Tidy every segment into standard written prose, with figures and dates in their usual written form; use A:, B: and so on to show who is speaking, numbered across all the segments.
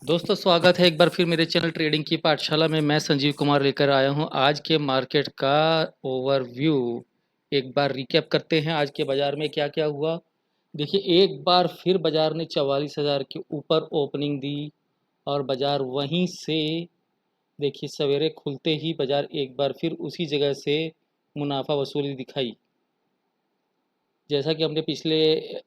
A: दोस्तों स्वागत है एक बार फिर मेरे चैनल ट्रेडिंग की पाठशाला में। मैं संजीव कुमार लेकर आया हूं आज के मार्केट का ओवरव्यू। एक बार रिकैप करते हैं आज के बाज़ार में क्या क्या हुआ। देखिए एक बार फिर बाज़ार ने 44,000 के ऊपर ओपनिंग दी और बाज़ार वहीं से देखिए सवेरे खुलते ही बाज़ार एक बार फिर उसी जगह से मुनाफा वसूली दिखाई। जैसा कि हमने पिछले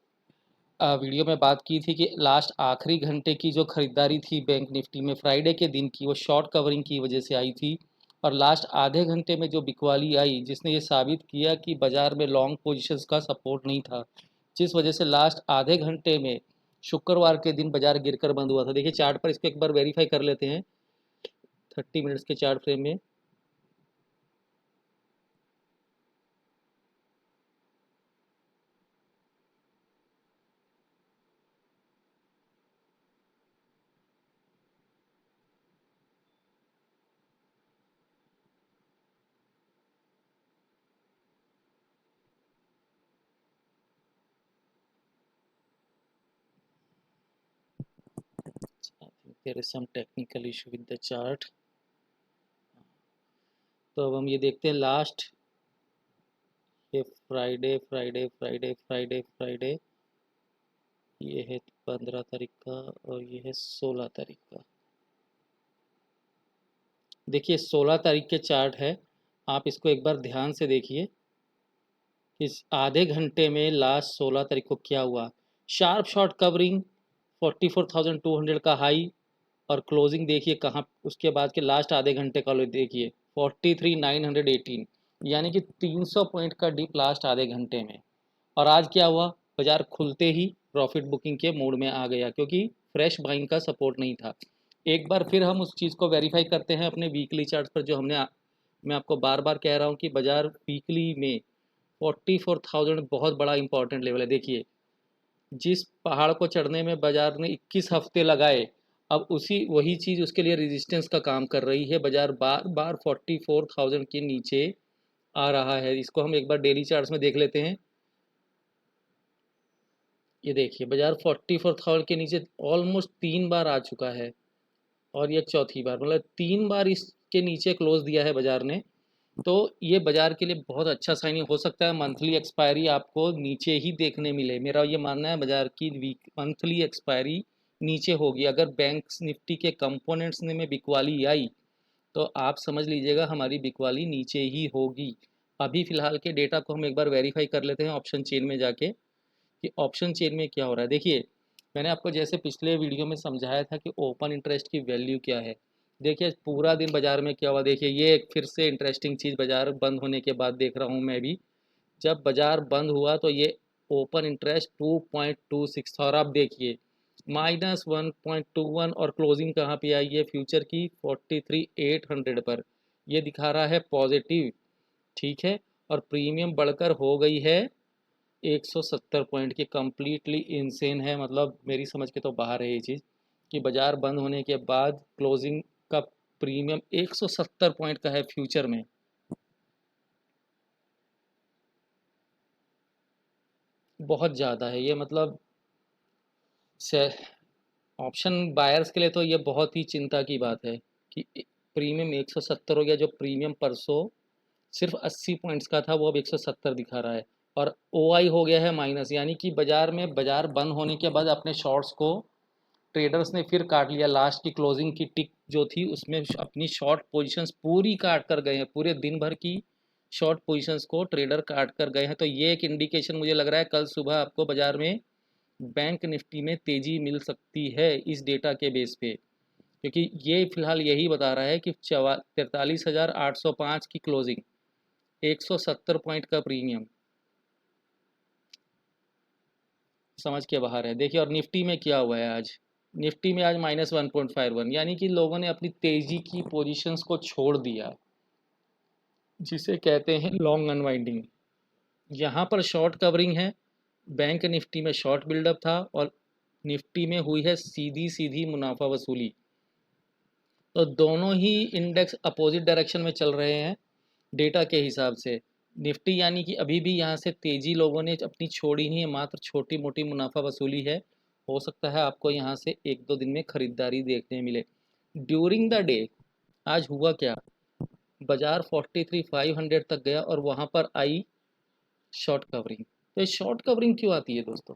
A: वीडियो में बात की थी कि लास्ट आखिरी घंटे की जो खरीदारी थी बैंक निफ्टी में फ्राइडे के दिन की, वो शॉर्ट कवरिंग की वजह से आई थी। और लास्ट आधे घंटे में जो बिकवाली आई जिसने ये साबित किया कि बाज़ार में लॉन्ग पोजीशंस का सपोर्ट नहीं था, जिस वजह से लास्ट आधे घंटे में शुक्रवार के दिन बाज़ार गिरकर बंद हुआ था। देखिए चार्ट पर इसको एक बार वेरीफाई कर लेते हैं 30 मिनट्स के चार्ट फ्रेम में। There is some technical issue with the chart. तो अब हम ये देखते हैं लास्ट, ये Friday Friday Friday Friday Friday, ये है 15 तारीख का और ये है 16 तारीख का। देखिए 16 तारीख के चार्ट है, आप इसको एक बार ध्यान से देखिए। इस आधे घंटे में लास्ट 16 तारीख को क्या हुआ। शार्प शॉर्ट कवरिंग 44,200 का हाई और क्लोजिंग देखिए कहाँ, उसके बाद के लास्ट आधे घंटे का लो देखिए 43,918, यानी कि 300 पॉइंट का डिप लास्ट आधे घंटे में। और आज क्या हुआ, बाजार खुलते ही प्रॉफिट बुकिंग के मूड में आ गया क्योंकि फ्रेश बाइंग का सपोर्ट नहीं था। एक बार फिर हम उस चीज़ को वेरीफाई करते हैं अपने वीकली चार्ट पर, जो मैं आपको बार बार कह रहा हूँ कि बाजार वीकली में 44,000 बहुत बड़ा इंपॉर्टेंट लेवल है। देखिए जिस पहाड़ को चढ़ने में बाजार ने 21 हफ्ते लगाए, अब उसी वही चीज़ उसके लिए रेजिस्टेंस का काम कर रही है। बाजार बार बार 44,000 के नीचे आ रहा है। इसको हम एक बार डेली चार्ट्स में देख लेते हैं। ये देखिए बाजार 44,000 के नीचे ऑलमोस्ट 3 बार आ चुका है और ये चौथी बार, मतलब 3 बार इसके नीचे क्लोज दिया है बाजार ने। तो ये बाजार के लिए बहुत अच्छा साइन हो सकता है। मंथली एक्सपायरी आपको नीचे ही देखने मिले, मेरा ये मानना है बाजार की वीक मंथली एक्सपायरी नीचे होगी। अगर बैंक निफ्टी के कंपोनेंट्स में बिकवाली आई तो आप समझ लीजिएगा हमारी बिकवाली नीचे ही होगी। अभी फिलहाल के डेटा को हम एक बार वेरीफाई कर लेते हैं ऑप्शन चेन में जाके कि ऑप्शन चेन में क्या हो रहा है। देखिए मैंने आपको जैसे पिछले वीडियो में समझाया था कि ओपन इंटरेस्ट की वैल्यू क्या है। देखिए पूरा दिन बाजार में क्या हुआ, देखिए ये एक फिर से इंटरेस्टिंग चीज़ बाजार बंद होने के बाद देख रहा हूँ मैं भी। जब बाजार बंद हुआ तो ये ओपन इंटरेस्ट 2.26 था और आप देखिए -1.21 और क्लोजिंग कहाँ पे आई है फ्यूचर की 43,800 पर। ये दिखा रहा है पॉजिटिव, ठीक है। और प्रीमियम बढ़कर हो गई है 170 पॉइंट की। कम्प्लीटली इंसेन है, मतलब मेरी समझ के तो बाहर है ये चीज़ कि बाज़ार बंद होने के बाद क्लोजिंग का प्रीमियम 170 पॉइंट का है फ्यूचर में। बहुत ज़्यादा है ये, मतलब से ऑप्शन बायर्स के लिए तो ये बहुत ही चिंता की बात है कि प्रीमियम 170 हो गया। जो प्रीमियम परसों सिर्फ 80 पॉइंट्स का था वो अब 170 दिखा रहा है। और ओआई हो गया है माइनस, यानी कि बाज़ार में बाज़ार बंद होने के बाद अपने शॉर्ट्स को ट्रेडर्स ने फिर काट लिया। लास्ट की क्लोजिंग की टिक जो थी उसमें अपनी शॉर्ट पोजीशंस पूरी काट कर गए हैं। पूरे दिन भर की शॉर्ट पोजीशंस को ट्रेडर काट कर गए हैं। तो ये एक इंडिकेशन मुझे लग रहा है कल सुबह आपको बाजार में बैंक निफ्टी में तेज़ी मिल सकती है इस डेटा के बेस पे, क्योंकि ये फिलहाल यही बता रहा है कि 43,805 की क्लोजिंग, 170 पॉइंट का प्रीमियम, समझ के बाहर है। देखिए और निफ्टी में क्या हुआ है आज, निफ्टी में आज -1.51, यानी कि लोगों ने अपनी तेज़ी की पोजीशंस को छोड़ दिया, जिसे कहते हैं लॉन्ग अनवाइंडिंग। यहाँ पर शॉर्ट कवरिंग है, बैंक निफ्टी में शॉर्ट बिल्डअप था और निफ्टी में हुई है सीधी सीधी मुनाफा वसूली। तो दोनों ही इंडेक्स अपोजिट डायरेक्शन में चल रहे हैं डेटा के हिसाब से। निफ्टी यानी कि अभी भी यहाँ से तेज़ी लोगों ने अपनी छोड़ी ही है, मात्र छोटी मोटी मुनाफा वसूली है। हो सकता है आपको यहाँ से 1-2 दिन में खरीदारी देखने मिले। ड्यूरिंग द डे आज हुआ क्या, बाजार 43,500 तक गया और वहाँ पर आई शॉर्ट कवरिंग। तो ये शॉर्ट कवरिंग क्यों आती है दोस्तों,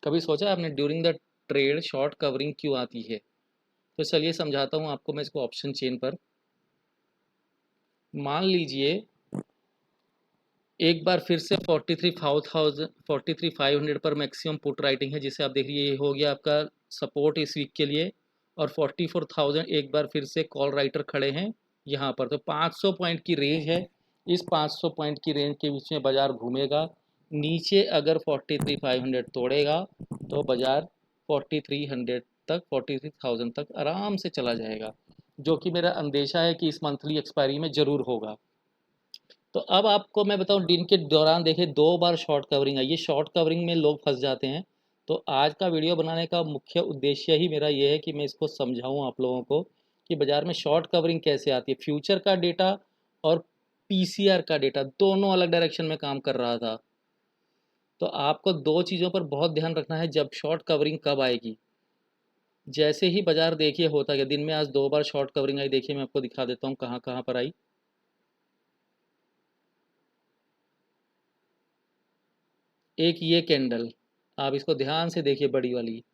A: कभी सोचा है आपने during the trade short covering क्यों आती है? तो चलिए समझाता हूँ आपको मैं इसको ऑप्शन चेन पर। मान लीजिए एक बार फिर से 43,500 पर मैक्सिमम पुट राइटिंग है, जिसे आप देख लीजिए ये हो गया आपका सपोर्ट इस वीक के लिए, और 44,000 एक बार फिर से कॉल राइटर खड़े हैं यहाँ पर। तो 500 पॉइंट की रेंज है, इस 500 पॉइंट की रेंज के बीच में बाजार घूमेगा। नीचे अगर 43,500 तोड़ेगा तो बाजार 4300 तक 43,000 तक आराम से चला जाएगा, जो कि मेरा अंदेशा है कि इस मंथली एक्सपायरी में ज़रूर होगा। तो अब आपको मैं बताऊं, दिन के दौरान देखिए 2 बार शॉर्ट कवरिंग आई, ये शॉर्ट कवरिंग में लोग फंस जाते हैं। तो आज का वीडियो बनाने का मुख्य उद्देश्य ही मेरा ये है कि मैं इसको समझाऊं आप लोगों को कि बाज़ार में शॉर्ट कवरिंग कैसे आती है। फ्यूचर का डेटा और पीसीआर का डेटा दोनों अलग डायरेक्शन में काम कर रहा था। तो आपको 2 चीज़ों पर बहुत ध्यान रखना है जब शॉर्ट कवरिंग कब आएगी। जैसे ही बाज़ार देखिए होता गया, दिन में आज 2 बार शॉर्ट कवरिंग आई, देखिए मैं आपको दिखा देता हूँ कहाँ कहाँ पर आई। एक ये कैंडल, आप इसको ध्यान से देखिए, बड़ी वाली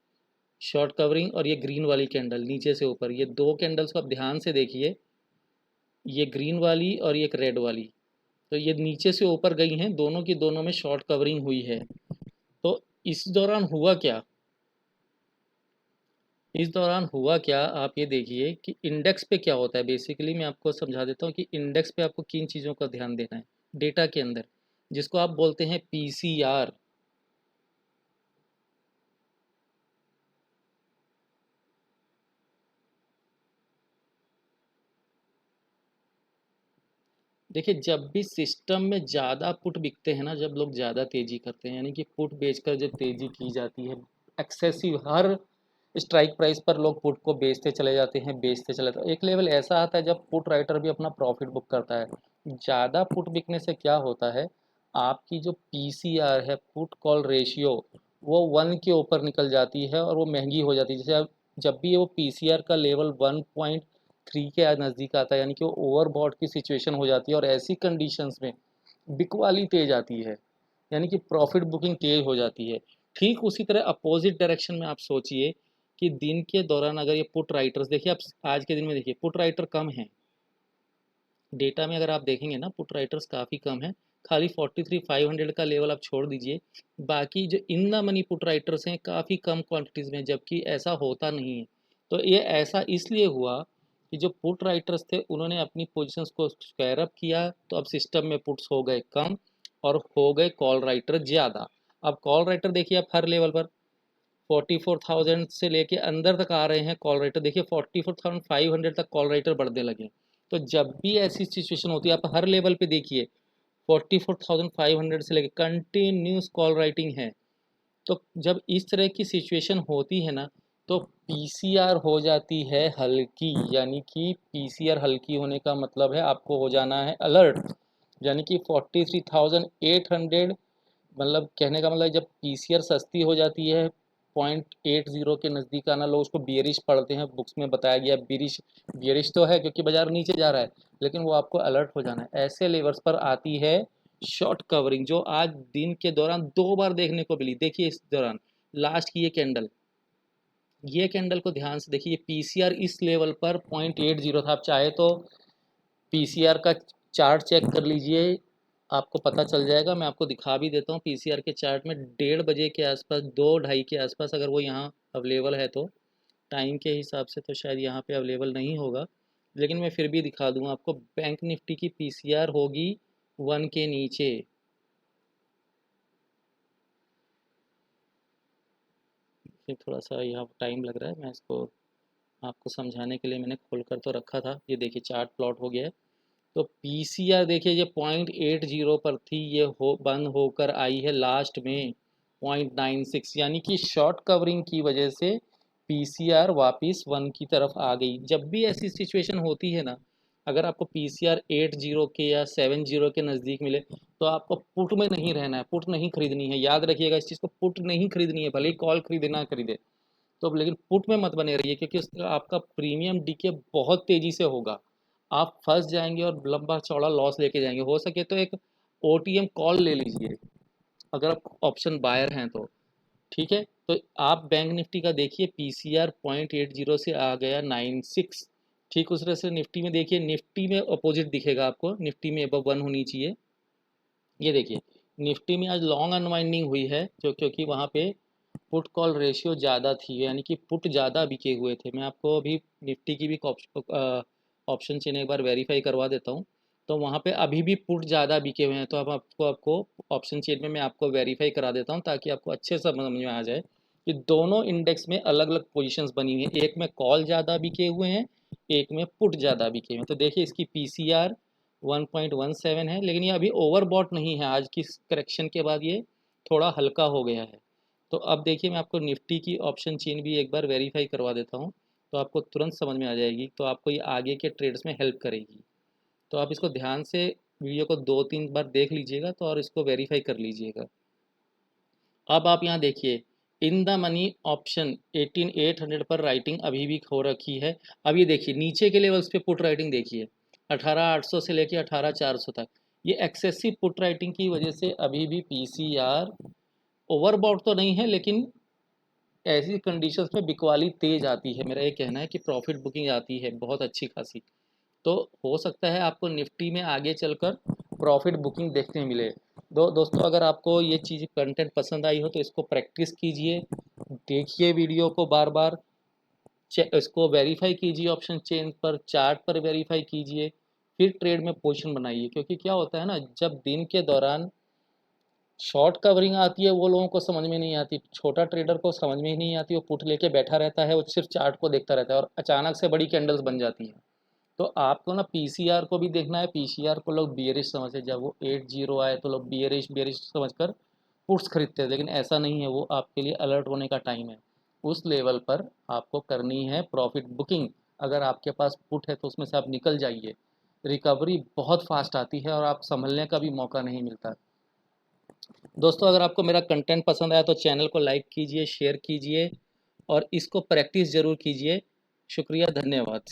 A: शॉर्ट कवरिंग, और ये ग्रीन वाली कैंडल नीचे से ऊपर, ये 2 कैंडल्स को आप ध्यान से देखिए, ये ग्रीन वाली और ये एक रेड वाली। तो ये नीचे से ऊपर गई हैं, दोनों की दोनों में शॉर्ट कवरिंग हुई है। तो इस दौरान हुआ क्या, इस दौरान हुआ क्या आप ये देखिए कि इंडेक्स पे क्या होता है। बेसिकली मैं आपको समझा देता हूँ कि इंडेक्स पे आपको किन चीज़ों का ध्यान देना है डेटा के अंदर, जिसको आप बोलते हैं पीसीआर। देखिए जब भी सिस्टम में ज़्यादा पुट बिकते हैं ना, जब लोग ज़्यादा तेज़ी करते हैं, यानी कि पुट बेचकर जब तेज़ी की जाती है, एक्सेसिव हर स्ट्राइक प्राइस पर लोग पुट को बेचते चले जाते हैं, बेचते चले जाते हैं। एक लेवल ऐसा आता है जब पुट राइटर भी अपना प्रॉफिट बुक करता है। ज़्यादा पुट बिकने से क्या होता है, आपकी जो पीसीआर है, पुट कॉल रेशियो, वो 1 के ऊपर निकल जाती है और वो महंगी हो जाती है। जैसे अब जब भी वो पीसीआर का लेवल 1.3 के नज़दीक आता है, यानी कि वो ओवरबॉट की सिचुएशन हो जाती है, और ऐसी कंडीशंस में बिकवाली तेज आती है, यानी कि प्रॉफिट बुकिंग तेज हो जाती है। ठीक उसी तरह अपोजिट डायरेक्शन में आप सोचिए कि दिन के दौरान अगर ये पुट राइटर्स देखिए, आप आज के दिन में देखिए पुट राइटर कम हैं डेटा में, अगर आप देखेंगे ना पुट राइटर्स काफ़ी कम है। खाली 43,500 का लेवल आप छोड़ दीजिए, बाकी जो in the money put writers हैं काफ़ी कम क्वांटिटीज़ में, जबकि ऐसा होता नहीं है। तो ये ऐसा इसलिए हुआ कि जो पुट राइटर्स थे उन्होंने अपनी पोजीशंस को स्क्वायर अप किया, तो अब सिस्टम में पुट्स हो गए कम और हो गए कॉल राइटर ज़्यादा। अब कॉल राइटर देखिए आप हर लेवल पर 44,000 से लेके अंदर तक आ रहे हैं कॉल राइटर, देखिए 44,500 तक कॉल राइटर बढ़ने लगे। तो जब भी ऐसी सिचुएशन होती है, आप हर लेवल पे देखिए 44,500 से लेके कंटिन्यूस कॉल राइटिंग है। तो जब इस तरह की सिचुएशन होती है ना, तो पीसीआर हो जाती है हल्की, यानी कि पीसीआर हल्की होने का मतलब है आपको हो जाना है अलर्ट। यानी कि 43,800, मतलब कहने का मतलब जब पीसीआर सस्ती हो जाती है 0.80 के नज़दीक आना, लोग उसको बियरिश पढ़ते हैं, बुक्स में बताया गया बियरिश। बियरिश तो है क्योंकि बाजार नीचे जा रहा है, लेकिन वो आपको अलर्ट हो जाना है। ऐसे लेवल्स पर आती है शॉर्ट कवरिंग, जो आज दिन के दौरान 2 बार देखने को मिली। देखिए इस दौरान लास्ट की ये कैंडल, ये कैंडल को ध्यान से देखिए, पीसीआर इस लेवल पर 0.80 था। आप चाहे तो पीसीआर का चार्ट चेक कर लीजिए, आपको पता चल जाएगा। मैं आपको दिखा भी देता हूँ पीसीआर के चार्ट में 1:30 बजे के आसपास, 2 ढाई के आसपास, अगर वो यहाँ अवेलेबल है तो। टाइम के हिसाब से तो शायद यहाँ पे अवेलेबल नहीं होगा, लेकिन मैं फिर भी दिखा दूँगा आपको। बैंक निफ्टी की पीसीआर होगी 1 के नीचे। फिर थोड़ा सा यहाँ टाइम लग रहा है, मैं इसको आपको समझाने के लिए मैंने खोल कर तो रखा था। ये देखिए चार्ट प्लॉट हो गया है। तो पीसीआर देखिए ये 0.80 पर थी, ये हो बंद होकर आई है लास्ट में 0.96, यानी कि शॉर्ट कवरिंग की वजह से पीसीआर वापस 1 की तरफ आ गई। जब भी ऐसी सिचुएशन होती है ना, अगर आपको पीसीआर 80 के या 70 के नज़दीक मिले तो आपको पुट में नहीं रहना है, पुट नहीं खरीदनी है। याद रखिएगा इस चीज़ को, पुट नहीं खरीदनी है, भले ही कॉल खरीदे ना खरीदे। तो अब लेकिन पुट में मत बने रहिए, क्योंकि उसका आपका प्रीमियम डीके बहुत तेज़ी से होगा। आप फंस जाएंगे और लंबा चौड़ा लॉस लेके जाएंगे। हो सके तो एक ओटीएम कॉल ले लीजिए अगर आप ऑप्शन बायर हैं तो। ठीक है, तो आप बैंक निफ्टी का देखिए, पीसीआर 0.80 से आ गया 96। ठीक उस तरह से निफ्टी में देखिए, निफ्टी में अपोजिट दिखेगा आपको, निफ्टी में अबव 1 होनी चाहिए। ये देखिए निफ्टी में आज लॉन्ग अनवाइंडिंग हुई है, जो क्योंकि वहाँ पे पुट कॉल रेशियो ज़्यादा थी, यानी कि पुट ज़्यादा बिके हुए थे। मैं आपको अभी निफ्टी की भी ऑप्शन चेन एक बार वेरीफाई करवा देता हूँ। तो वहाँ पे अभी भी पुट ज़्यादा बिके हुए हैं, तो अब आपको आपको ऑप्शन चेन में मैं आपको वेरीफाई करा देता हूँ, ताकि आपको अच्छे से समझ में आ जाए कि दोनों इंडेक्स में अलग अलग पोजीशंस बनी हुई हैं। एक में कॉल ज़्यादा बिके हुए हैं, एक में पुट ज़्यादा बिके हुए हैं। तो देखिए इसकी पीसीआर 1.17 है, लेकिन ये अभी ओवरबॉट नहीं है। आज की करेक्शन के बाद ये थोड़ा हल्का हो गया है। तो अब देखिए मैं आपको निफ्टी की ऑप्शन चेन भी एक बार वेरीफाई करवा देता हूँ, तो आपको तुरंत समझ में आ जाएगी, तो आपको ये आगे के ट्रेड्स में हेल्प करेगी। तो आप इसको ध्यान से वीडियो को 2-3 बार देख लीजिएगा तो, और इसको वेरीफाई कर लीजिएगा। अब आप यहाँ देखिए, इन द मनी ऑप्शन 18800 पर राइटिंग अभी भी हो रखी है। अब ये देखिए नीचे के लेवल्स पे पुट राइटिंग देखिए, 18800 से लेके 18400 तक। ये एक्सेसिव पुट राइटिंग की वजह से अभी भी पीसीआर ओवरबॉट तो नहीं है, लेकिन ऐसी कंडीशंस में बिकवाली तेज आती है। मेरा ये कहना है कि प्रॉफिट बुकिंग आती है बहुत अच्छी खासी। तो हो सकता है आपको निफ्टी में आगे चलकर प्रॉफिट बुकिंग देखने मिले। दोस्तों अगर आपको ये चीज़ कंटेंट पसंद आई हो तो इसको प्रैक्टिस कीजिए, देखिए वीडियो को बार बार, इसको वेरीफाई कीजिए, ऑप्शन चेन पर चार्ट पर वेरीफाई कीजिए, फिर ट्रेड में पोजीशन बनाइए। क्योंकि क्या होता है ना, जब दिन के दौरान शॉर्ट कवरिंग आती है वो लोगों को समझ में नहीं आती, छोटा ट्रेडर को समझ में ही नहीं आती, वो पुट लेके बैठा रहता है, वो सिर्फ चार्ट को देखता रहता है और अचानक से बड़ी कैंडल्स बन जाती हैं। तो आपको ना पीसीआर को भी देखना है। पीसीआर को लोग बियरिश समझते, जब वो 80 आए तो लोग बियरिश बियरिश समझकर पुट्स खरीदते हैं, लेकिन ऐसा नहीं है। वो आपके लिए अलर्ट होने का टाइम है। उस लेवल पर आपको करनी है प्रॉफिट बुकिंग। अगर आपके पास पुट है तो उसमें से आप निकल जाइए, रिकवरी बहुत फास्ट आती है और आप संभलने का भी मौका नहीं मिलता। दोस्तों अगर आपको मेरा कंटेंट पसंद आया तो चैनल को लाइक कीजिए, शेयर कीजिए और इसको प्रैक्टिस ज़रूर कीजिए। शुक्रिया, धन्यवाद।